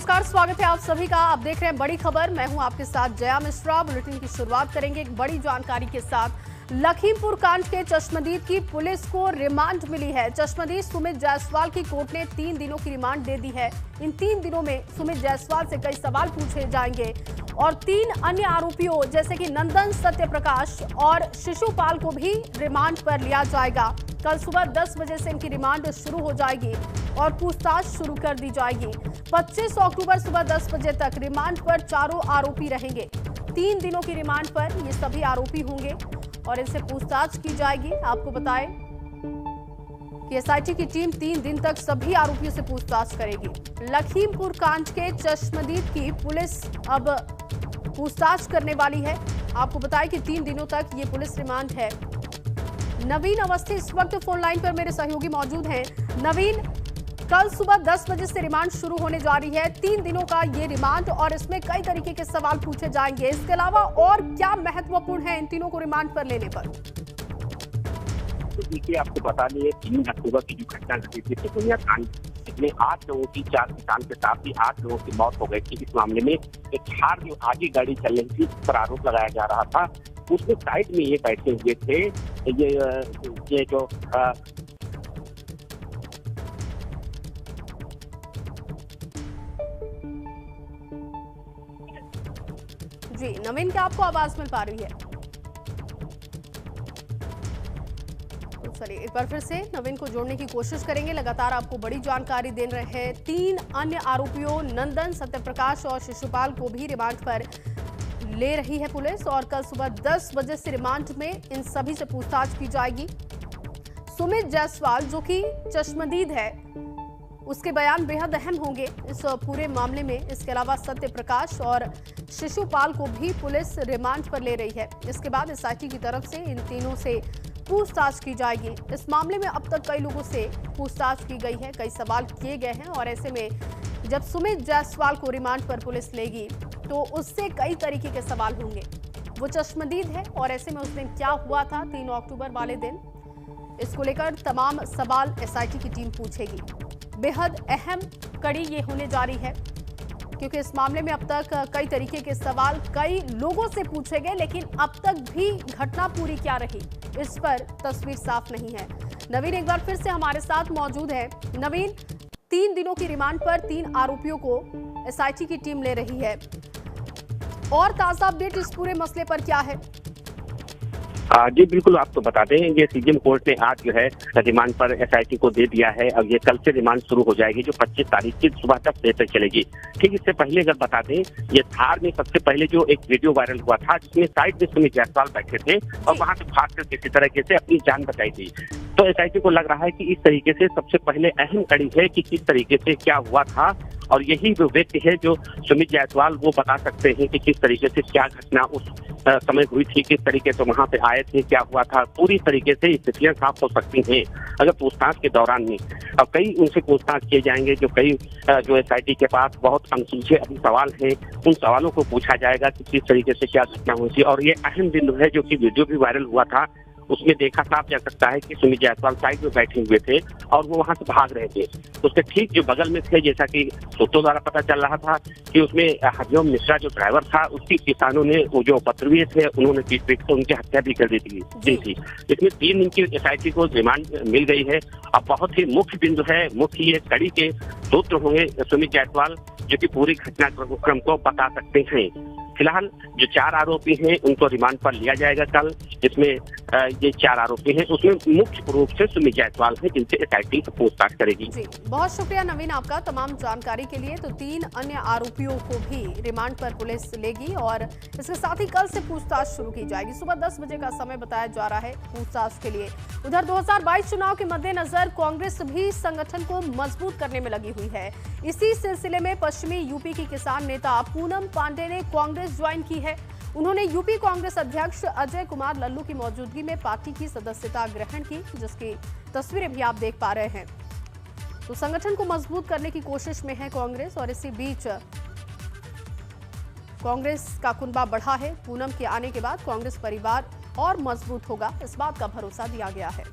नमस्कार, स्वागत है आप सभी का। आप देख रहे हैं बड़ी खबर। मैं हूं आपके साथ जया मिश्रा। बुलेटिन की शुरुआत करेंगे एक बड़ी जानकारी के साथ। लखीमपुर कांड के चश्मदीद की पुलिस को रिमांड मिली है। चश्मदीद सुमित जायसवाल की कोर्ट ने 3 दिनों की रिमांड दे दी है। इन 3 दिनों में सुमित जायसवाल से कई सवाल पूछे जाएंगे और 3 अन्य आरोपियों जैसे कि नंदन, सत्यप्रकाश और शिशुपाल को भी रिमांड पर लिया जाएगा। कल सुबह 10 बजे से इनकी रिमांड शुरू हो जाएगी और पूछताछ शुरू कर दी जाएगी। 25 अक्टूबर सुबह 10 बजे तक रिमांड पर चारों आरोपी रहेंगे। 3 दिनों की रिमांड पर ये सभी आरोपी होंगे और इनसे पूछताछ की जाएगी। आपको बताएं कि एसआईटी की टीम 3 दिन तक सभी आरोपियों से पूछताछ करेगी। लखीमपुर कांड के चश्मदीद की पुलिस अब पूछताछ करने वाली है। आपको बताएं कि 3 दिनों तक ये पुलिस रिमांड है। नवीन अवस्थी इस वक्त फोन लाइन पर मेरे सहयोगी मौजूद हैं। नवीन, कल सुबह 10 बजे से रिमांड शुरू होने जा रही है। 3 दिनों का ये रिमांड और इसमें कई तरीके के सवाल पूछे जाएंगे। इसके अलावा और क्या महत्वपूर्ण है इन तीनों को रिमांड पर लेने पर? तो देखिए, आपको बता दें 3 अक्टूबर की जो घटना घटी थी सिकुनिया कांड, इसमें 8 लोगों की, 4 किसान के साथ ही 8 लोगों की मौत हो गई थी। इस मामले में एक थार जो आगे गाड़ी चल रही थी, इस पर आरोप लगाया जा रहा था। उसके साइड में ये बैठे हुए थे। ये जो जी नवीन, क्या आपको आवाज मिल पा रही है? तो चलिए एक बार फिर से नवीन को जोड़ने की कोशिश करेंगे। लगातार आपको बड़ी जानकारी दे रहे हैं। 3 अन्य आरोपियों नंदन, सत्यप्रकाश और शिशुपाल को भी रिमांड पर ले रही है पुलिस और कल सुबह 10 बजे से रिमांड में इन सभी से पूछताछ की जाएगी। सुमित जायसवाल जो कि चश्मदीद है, उसके बयान बेहद अहम होंगे इस पूरे मामले में। इसके अलावा सत्यप्रकाश और शिशुपाल को भी पुलिस रिमांड पर ले रही है। इसके बाद एसआईटी की तरफ से इन तीनों से पूछताछ की जाएगी। इस मामले में अब तक कई लोगों से पूछताछ की गई है, कई सवाल किए गए हैं और ऐसे में जब सुमित जायसवाल को रिमांड पर पुलिस लेगी तो उससे कई तरीके के सवाल होंगे। वो चश्मदीद है और ऐसे में उस दिन क्या हुआ था 3 अक्टूबर वाले दिन, इसको लेकर तमाम सवाल एसआईटी की टीम पूछेगी। बेहद अहम कड़ी ये होने जा रही है क्योंकि इस मामले में अब तक कई तरीके के सवाल कई लोगों से पूछे गए, लेकिन अब तक भी घटना पूरी क्या रही इस पर तस्वीर साफ नहीं है। नवीन एक बार फिर से हमारे साथ मौजूद है। नवीन, 3 दिनों की रिमांड पर 3 आरोपियों को एसआईटी की टीम ले रही है और ताजा अपडेट इस पूरे मसले पर क्या है? जी बिल्कुल, आपको बता दें ये सीजेएम कोर्ट ने आज जो है रिमांड पर एसआईटी को दे दिया है। अब ये कल से रिमांड शुरू हो जाएगी जो 25 तारीख की सुबह 10 बजे तक चलेगी। ठीक, इससे पहले अगर बता दें ये थार में सबसे पहले जो एक वीडियो वायरल हुआ था जिसमें साइड में सुमित जायसवाल बैठे थे और वहां से भागकर किसी तरीके से अपनी जान बचाई थी। तो एसआईटी को लग रहा है कि इस तरीके से सबसे पहले अहम कड़ी है कि किस तरीके से क्या हुआ था और यही वो व्यक्ति है जो सुमित जायसवाल वो बता सकते हैं कि किस तरीके से क्या घटना उस समय हुई थी, किस तरीके से वहां पे आए थे, क्या हुआ था। पूरी तरीके से स्थितियां साफ हो सकती हैं अगर पूछताछ के दौरान में। अब कई उनसे पूछताछ किए जाएंगे जो एसआईटी के पास बहुत अनसुलझे अभी सवाल हैं, उन सवालों को पूछा जाएगा कि किस तरीके से क्या घटना हुई थी। और ये अहम बिंदु है जो कि वीडियो भी वायरल हुआ था, उसमें देखा साफ जा सकता है कि सुमित जायसवाल साइड में बैठे हुए थे और वो वहां से भाग रहे थे। उसके ठीक जो बगल में थे, जैसा कि सूत्रों द्वारा पता चल रहा था कि उसमें हरिओम मिश्रा जो ड्राइवर था उसकी किसानों ने वो जो उपद्रवी थे उन्होंने पीट से उनकी हत्या भी कर दी थी। इसमें 3 दिन की एसआईटी को रिमांड मिल गई है। अब बहुत ही मुख्य बिंदु है, मुख्य ये कड़ी के सूत्र होंगे सुमित जायसवाल जो कि पूरी घटनाक्रम को बता सकते हैं। फिलहाल जो 4 आरोपी हैं उनको रिमांड पर लिया जाएगा कल। इसमें ये 4 आरोपी हैं, उसमें मुख्य रूप से सुमित जायसवाल है जिनसे एसआईटी पूछताछ करेगी। जी बहुत शुक्रिया नवीन आपका तमाम जानकारी के लिए। तो 3 अन्य आरोपियों को भी रिमांड पर पुलिस लेगी और इसके साथ ही कल से पूछताछ शुरू की जाएगी। सुबह 10 बजे का समय बताया जा रहा है पूछताछ के लिए। उधर 2022 चुनाव के मद्देनजर कांग्रेस भी संगठन को मजबूत करने में लगी हुई है। इसी सिलसिले में पश्चिमी यूपी की किसान नेता पूनम पांडे ने कांग्रेस ज्वाइन की है। उन्होंने यूपी कांग्रेस अध्यक्ष अजय कुमार लल्लू की मौजूदगी में पार्टी की सदस्यता ग्रहण की, जिसकी तस्वीरें भी आप देख पा रहे हैं। तो संगठन को मजबूत करने की कोशिश में है कांग्रेस और इसी बीच कांग्रेस का कुनबा बढ़ा है। पूनम के आने के बाद कांग्रेस परिवार और मजबूत होगा, इस बात का भरोसा दिया गया है।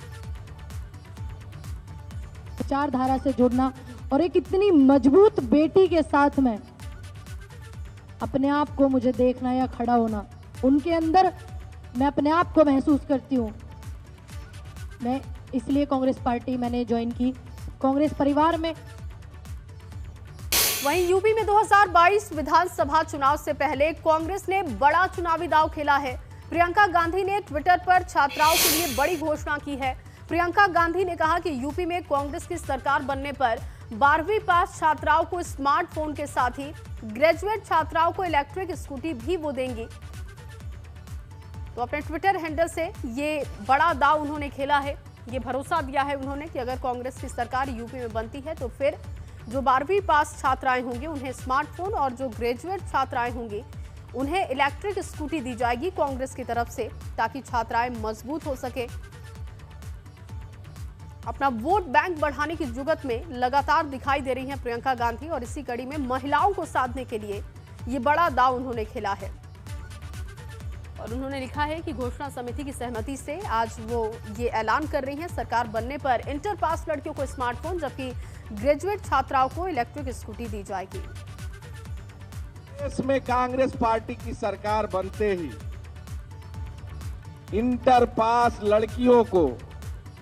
विचारधारा से जुड़ना और एक इतनी मजबूत बेटी के साथ में अपने आप को मुझे देखना या खड़ा होना, उनके अंदर मैं अपने आप को महसूस करती हूँ। मैं इसलिए कांग्रेस पार्टी मैंने ज्वाइन की, कांग्रेस परिवार में। वहीं यूपी में 2022 विधानसभा चुनाव से पहले कांग्रेस ने बड़ा चुनावी दांव खेला है। प्रियंका गांधी ने ट्विटर पर छात्राओं के लिए बड़ी घोषणा की है। प्रियंका गांधी ने कहा कि यूपी में कांग्रेस की सरकार बनने पर 12वीं पास छात्राओं को स्मार्टफोन के साथ ही ग्रेजुएट छात्राओं को इलेक्ट्रिक स्कूटी भी वो देंगी। तो अपने ट्विटर हैंडल से ये बड़ा दांव उन्होंने खेला है। ये भरोसा दिया है उन्होंने कि अगर कांग्रेस की सरकार यूपी में बनती है तो फिर जो 12वीं पास छात्राएं होंगी उन्हें स्मार्टफोन और जो ग्रेजुएट छात्राएं होंगी उन्हें इलेक्ट्रिक स्कूटी दी जाएगी कांग्रेस की तरफ से, ताकि छात्राएं मजबूत हो सके। अपना वोट बैंक बढ़ाने की जुगत में लगातार दिखाई दे रही हैं प्रियंका गांधी, और इसी कड़ी में महिलाओं को साधने के लिए ये बड़ा दांव उन्होंने खेला है। और उन्होंने लिखा है कि घोषणा समिति की सहमति से आज वो ये ऐलान कर रही हैं, सरकार बनने पर इंटर पास लड़कियों को स्मार्टफोन जबकि ग्रेजुएट छात्राओं को इलेक्ट्रिक स्कूटी दी जाएगी। देश में कांग्रेस पार्टी की सरकार बनते ही इंटर पास लड़कियों को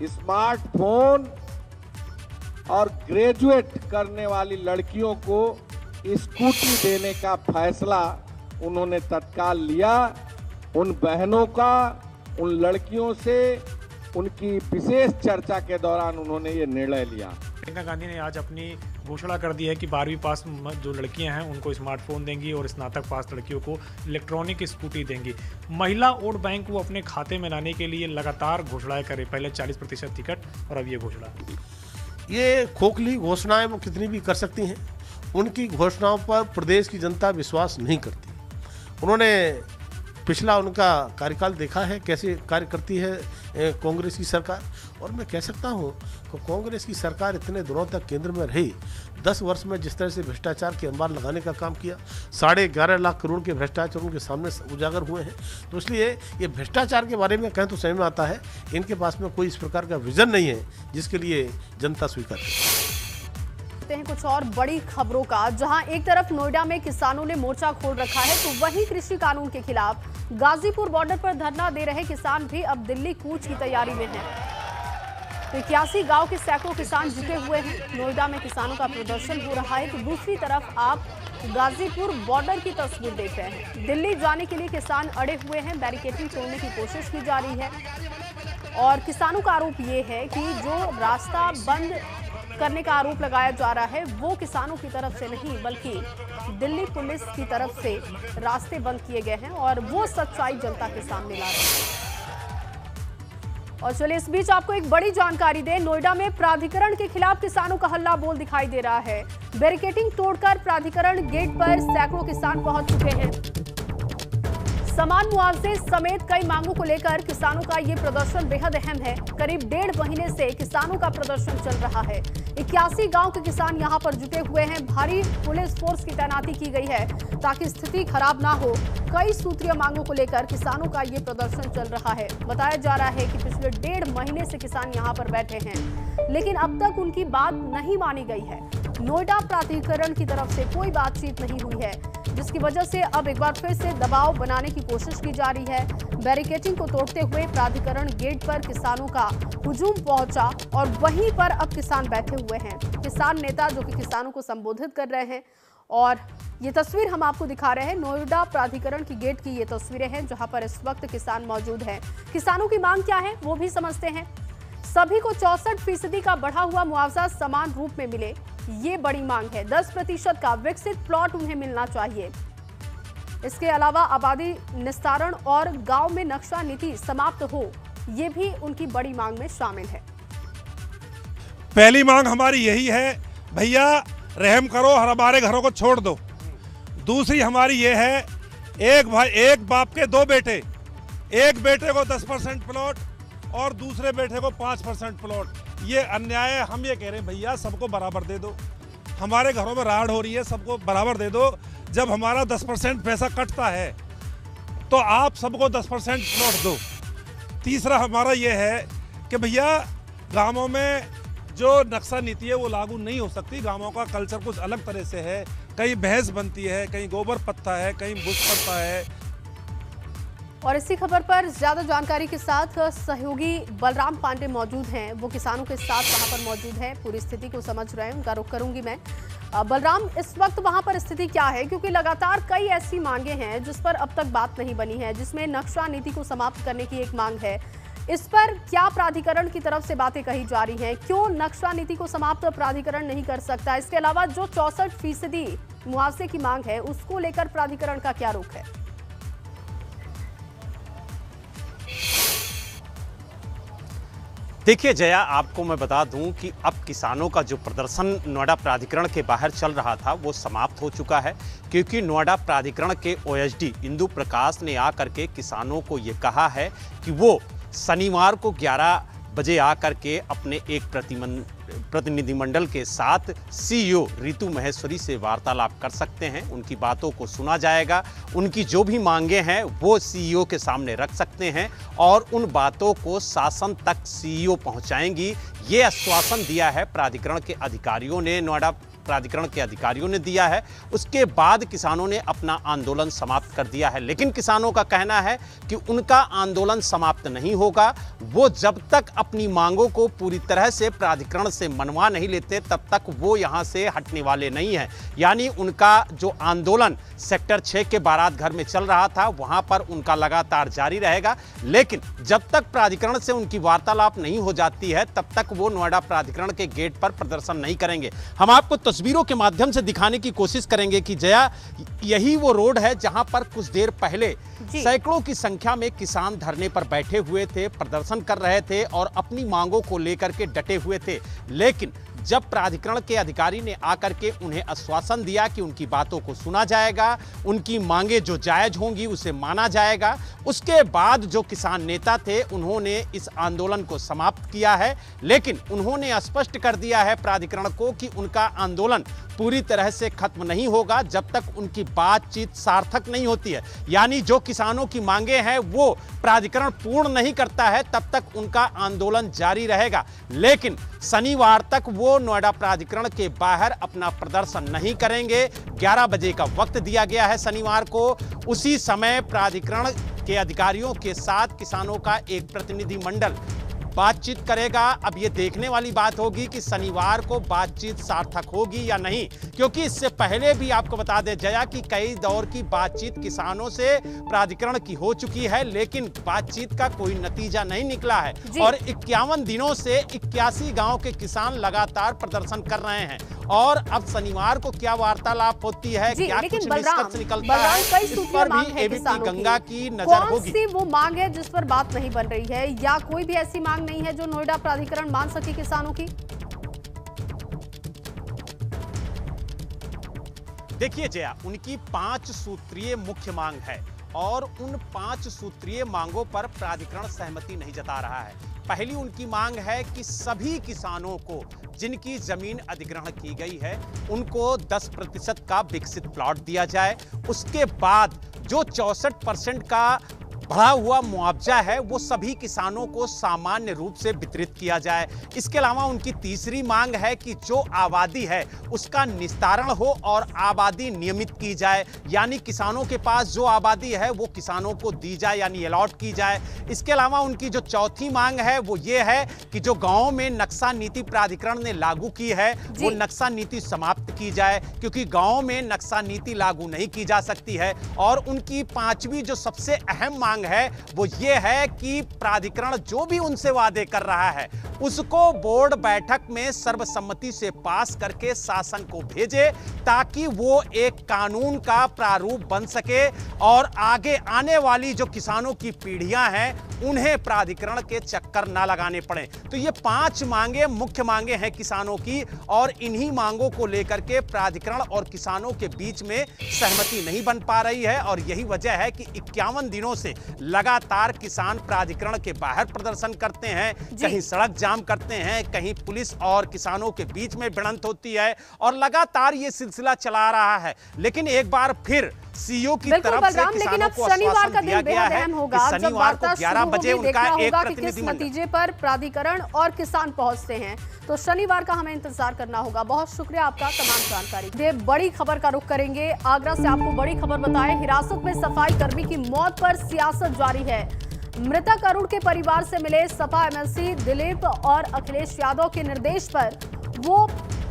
स्मार्टफोन और ग्रेजुएट करने वाली लड़कियों को स्कूटी देने का फैसला उन्होंने तत्काल लिया। उन बहनों का, उन लड़कियों से उनकी विशेष चर्चा के दौरान उन्होंने ये निर्णय लिया। प्रियंका गांधी ने आज अपनी घोषणा कर दी है कि 12वीं पास जो लड़कियां हैं उनको स्मार्टफोन देंगी और स्नातक पास लड़कियों को इलेक्ट्रॉनिक स्कूटी देंगी। महिला वोट बैंक को अपने खाते में लाने के लिए लगातार घोषणाएं करे, पहले 40% टिकट और अब ये घोषणा। ये खोखली घोषणाएं वो कितनी भी कर सकती हैं, उनकी घोषणाओं पर प्रदेश की जनता विश्वास नहीं करती। उन्होंने पिछला उनका कार्यकाल देखा है कैसे कार्य करती है कांग्रेस की सरकार, और मैं कह सकता हूं कि कांग्रेस की सरकार इतने दिनों तक केंद्र में रही, 10 वर्ष में जिस तरह से भ्रष्टाचार के अंबार लगाने का काम किया, 11.5 लाख करोड़ के भ्रष्टाचार उनके सामने उजागर हुए हैं। तो इसलिए ये भ्रष्टाचार के बारे में कहें तो समझ में आता है इनके पास में कोई इस प्रकार का विजन नहीं है जिसके लिए जनता स्वीकार करे। हैं कुछ और बड़ी खबरों का, जहां एक तरफ नोएडा में किसानों ने मोर्चा खोल रखा है तो वहीं कृषि कानून के खिलाफ गाजीपुर बॉर्डर पर धरना दे रहे किसान भी अब दिल्ली कूच की तैयारी में हैं। तो 81 गांव के सैकड़ों किसान जुटे हुए हैं। नोएडा में किसानों का प्रदर्शन हो रहा है तो दूसरी तरफ आप गाजीपुर बॉर्डर की तस्वीर देख रहे हैं। दिल्ली जाने के लिए किसान अड़े हुए हैं, बैरिकेडिंग तोड़ने की कोशिश की जा रही है और किसानों का आरोप ये है कि जो रास्ता बंद करने का आरोप लगाया जा रहा है वो किसानों की तरफ से नहीं बल्कि दिल्ली पुलिस की तरफ से रास्ते बंद किए गए हैं और वो सच्चाई जनता के सामने ला रहे हैं। और चलिए इस बीच आपको एक बड़ी जानकारी दें, नोएडा में प्राधिकरण के खिलाफ किसानों का हल्ला बोल दिखाई दे रहा है। बैरिकेडिंग तोड़कर प्राधिकरण गेट पर सैकड़ों किसान पहुंच चुके हैं। समान मुआवजे समेत कई मांगों को लेकर किसानों का ये प्रदर्शन बेहद अहम है। करीब 1.5 महीने से किसानों का प्रदर्शन चल रहा है। 81 गांव के किसान यहां पर जुटे हुए हैं। भारी पुलिस फोर्स की तैनाती की गई है ताकि स्थिति खराब ना हो। कई सूत्रीय मांगों को लेकर किसानों का ये प्रदर्शन चल रहा है। बताया जा रहा है कि पिछले 1.5 महीने से किसान यहां पर बैठे हैं लेकिन अब तक उनकी बात नहीं मानी गई है। नोएडा प्राधिकरण की तरफ से कोई बातचीत नहीं हुई है जिसकी वजह से अब एक बार फिर से दबाव बनाने की कोशिश की जा रही है। बैरिकेडिंग को तोड़ते हुए प्राधिकरण गेट पर किसानों का हुजूम पहुंचा और वहीं पर अब किसान बैठे हुए हैं। किसान नेता जो कि किसानों को संबोधित कर रहे हैं और ये तस्वीर हम आपको दिखा रहे हैं। नोएडा प्राधिकरण की गेट की ये तस्वीरें हैं जहां पर इस वक्त किसान मौजूद हैं। किसानों की मांग क्या है वो भी समझते हैं। सभी को 64% का बढ़ा हुआ मुआवजा समान रूप में मिले, ये बड़ी मांग है। 10% का विकसित प्लॉट उन्हें मिलना चाहिए। इसके अलावा आबादी निस्तारण और गांव में नक्शा नीति समाप्त हो, ये भी उनकी बड़ी मांग में शामिल है। पहली मांग हमारी यही है, भैया रहम करो, हमारे घरों को छोड़ दो। दूसरी हमारी ये है, एक बाप के 2 बेटे, एक बेटे को 10% प्लॉट और दूसरे बेटे को 5% प्लॉट, ये अन्याय है। हम ये कह रहे हैं भैया सबको बराबर दे दो। हमारे घरों में राड़ हो रही है, सबको बराबर दे दो। जब हमारा 10% पैसा कटता है तो आप सबको 10% प्लॉट दो। तीसरा हमारा ये है कि भैया गांवों में जो नक्शा नीति है वो लागू नहीं हो सकती। गांवों का कल्चर कुछ अलग तरह से है, कहीं भैंस बनती है, कहीं गोबर पत्ता है, कहीं बुस पत्ता है। और इसी खबर पर ज्यादा जानकारी के साथ सहयोगी बलराम पांडे मौजूद हैं, वो किसानों के साथ वहां पर मौजूद हैं, पूरी स्थिति को समझ रहे हैं, उनका रुख करूंगी मैं। बलराम, इस वक्त वहां पर स्थिति क्या है, क्योंकि लगातार कई ऐसी मांगे हैं जिस पर अब तक बात नहीं बनी है, जिसमें नक्शा नीति को समाप्त करने की एक मांग है। इस पर क्या प्राधिकरण की तरफ से बातें कही जा रही हैं? क्यों नक्शा नीति को समाप्त प्राधिकरण नहीं कर सकता? इसके अलावा जो 64% मुआवजे की मांग है उसको लेकर प्राधिकरण का क्या रुख है? देखिए जया, आपको मैं बता दूं कि अब किसानों का जो प्रदर्शन नोएडा प्राधिकरण के बाहर चल रहा था वो समाप्त हो चुका है, क्योंकि नोएडा प्राधिकरण के ओएसडी इंदु प्रकाश ने आकर के किसानों को ये कहा है कि वो शनिवार को 11 बजे आकर के अपने एक प्रतिनिधिमंडल के साथ सीईओ रितु महेश्वरी से वार्तालाप कर सकते हैं। उनकी बातों को सुना जाएगा, उनकी जो भी मांगे हैं वो सीईओ के सामने रख सकते हैं और उन बातों को शासन तक सीईओ पहुंचाएंगी। ये आश्वासन दिया है प्राधिकरण के अधिकारियों ने, नोएडा प्राधिकरण के अधिकारियों ने दिया है। उसके बाद किसानों ने अपना आंदोलन समाप्त कर दिया है, लेकिन किसानों का कहना है कि उनका आंदोलन समाप्त नहीं होगा। वो जब तक अपनी मांगों को पूरी तरह से प्राधिकरण से मनवा नहीं लेते तब तक वो यहां से हटने वाले नहीं हैं। यानी उनका जो आंदोलन सेक्टर 6 के बारात घर में चल रहा था वहां पर उनका लगातार जारी रहेगा, लेकिन जब तक प्राधिकरण से उनकी वार्तालाप नहीं हो जाती है तब तक वो नोएडा प्राधिकरण के गेट पर प्रदर्शन नहीं करेंगे। हम आपको तस्वीरों के माध्यम से दिखाने की कोशिश करेंगे कि जया, यही वो रोड है जहां पर कुछ देर पहले सैकड़ों की संख्या में किसान धरने पर बैठे हुए थे, प्रदर्शन कर रहे थे और अपनी मांगों को लेकर के डटे हुए थे। लेकिन जब प्राधिकरण के अधिकारी ने आकर के उन्हें आश्वासन दिया कि उनकी बातों को सुना जाएगा, उनकी मांगे जो जायज होंगी उसे माना जाएगा, उसके बाद जो किसान नेता थे उन्होंने इस आंदोलन को समाप्त किया है। लेकिन उन्होंने स्पष्ट कर दिया है प्राधिकरण को कि उनका आंदोलन पूरी तरह से खत्म नहीं होगा जब तक उनकी बातचीत सार्थक नहीं होती है। यानी जो किसानों की मांगे हैं वो प्राधिकरण पूर्ण नहीं करता है तब तक उनका आंदोलन जारी रहेगा। लेकिन शनिवार तक वो नोएडा प्राधिकरण के बाहर अपना प्रदर्शन नहीं करेंगे। 11 बजे का वक्त दिया गया है शनिवार को। उसी समय प्राधिकरण के अधिकारियों के साथ किसानों का एक प्रतिनिधि मंडल बातचीत करेगा। अब ये देखने वाली बात होगी कि शनिवार को बातचीत सार्थक होगी या नहीं, क्योंकि इससे पहले भी आपको बता दें जया कि कई दौर की बातचीत किसानों से प्राधिकरण की हो चुकी है, लेकिन बातचीत का कोई नतीजा नहीं निकला है। और 51 दिनों से 81 गांव के किसान लगातार प्रदर्शन कर रहे हैं और अब शनिवार को क्या वार्तालाप होती है, क्या कुछ निष्कर्ष निकलता है, इस पर भी एबीपी गंगा की नजर होगी। कौन सी वो मांग है जिस पर बात नहीं बन रही है, या कोई भी ऐसी मांग नहीं है जो नोएडा प्राधिकरण मान सके किसानों की? देखिए जया, उनकी 5 सूत्रीय मुख्य मांग है और उन 5 सूत्रीय मांगों पर प्राधिकरण सहमति नहीं जता रहा है। पहली उनकी मांग है कि सभी किसानों को जिनकी जमीन अधिग्रहण की गई है उनको 10% का विकसित प्लॉट दिया जाए। उसके बाद जो 64% का बढ़ा हुआ मुआवजा है वो सभी किसानों को सामान्य रूप से वितरित किया जाए। इसके अलावा उनकी तीसरी मांग है कि जो आबादी है उसका निस्तारण हो और आबादी नियमित की जाए, यानी किसानों के पास जो आबादी है वो किसानों को दी जाए, यानी अलॉट की जाए। इसके अलावा उनकी जो चौथी मांग है वो ये है कि जो गांव में नक्शा नीति प्राधिकरण ने लागू की है वो नक्शा नीति समाप्त की जाए, क्योंकि गांव में नक्शा नीति लागू नहीं की जा सकती है। और उनकी पांचवी जो सबसे अहम मांग है वो ये है कि प्राधिकरण जो भी उनसे वादे कर रहा है उसको बोर्ड बैठक में सर्वसम्मति से पास करके शासन को भेजे, ताकि वो एक कानून का प्रारूप बन सके और आगे आने वाली जो किसानों की पीढ़ियां हैं उन्हें प्राधिकरण के चक्कर ना लगाने पड़े। तो ये 5 मांगे मुख्य मांगे हैं किसानों की, और इन्हीं मांगों को लेकर के प्राधिकरण और किसानों के बीच में सहमति नहीं बन पा रही है। और यही वजह है कि 51 दिनों से लगातार किसान प्राधिकरण के बाहर प्रदर्शन करते हैं, कहीं सड़क जाम करते हैं, कहीं पुलिस और किसानों के बीच में भिड़ंत होती है और लगातार ये सिलसिला चला रहा है। लेकिन एक बार फिर सीईओ की बिल्कुल तरफ से बलराम, लेकिन किसानों अब को शनिवार का आश्वासन दिया दिन गया बेहद है अहम कि होगा जब शनिवार को वार्ता 11 शुरू बजे होगी। उनका देखना एक होगा कि किस प्रतिनिधिमंडल नतीजे पर प्राधिकरण और किसान पहुंचते हैं। तो शनिवार का हमें इंतजार करना होगा। बहुत शुक्रिया आपका तमाम जानकारी। ये बड़ी खबर का रुख करेंगे। आगरा से आपको बड़ी खबर बताएं, हिरासत में सफाई कर्मी की मौत पर सियासत जारी है। मृतक अरुण के परिवार से मिले सपा एमएलसी दिलीप और अखिलेश यादव के निर्देश पर वो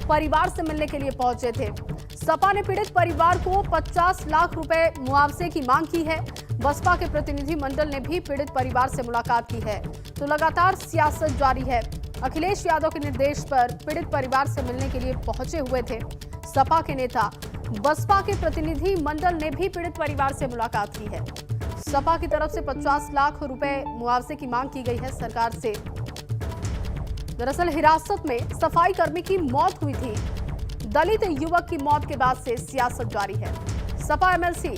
परिवार से मिलने के लिए पहुंचे थे। सपा ने पीड़ित परिवार को 50 लाख रुपए मुआवजे की मांग की है। बसपा के प्रतिनिधि मंडल ने भी पीड़ित परिवार से मुलाकात की है। तो लगातार सियासत जारी है। अखिलेश यादव के निर्देश पर पीड़ित परिवार से मिलने के लिए पहुंचे हुए थे सपा के नेता। बसपा के प्रतिनिधि मंडल ने भी पीड़ित परिवार से मुलाकात की है। सपा की तरफ से 50 लाख रुपए मुआवजे की मांग की गई है सरकार से। दरअसल हिरासत में सफाई कर्मी की मौत हुई थी। दलित युवक की मौत के बाद से सियासत जारी है। सपा एमएलसी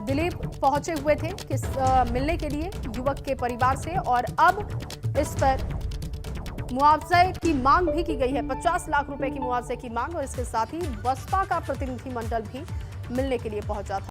दिलीप पहुंचे हुए थे मिलने के लिए युवक के परिवार से और अब इस पर मुआवजे की मांग भी की गई है। 50 लाख रुपए की मुआवजे की मांग और इसके साथ ही बसपा का प्रतिनिधि मंडल भी मिलने के लिए पहुंचा था।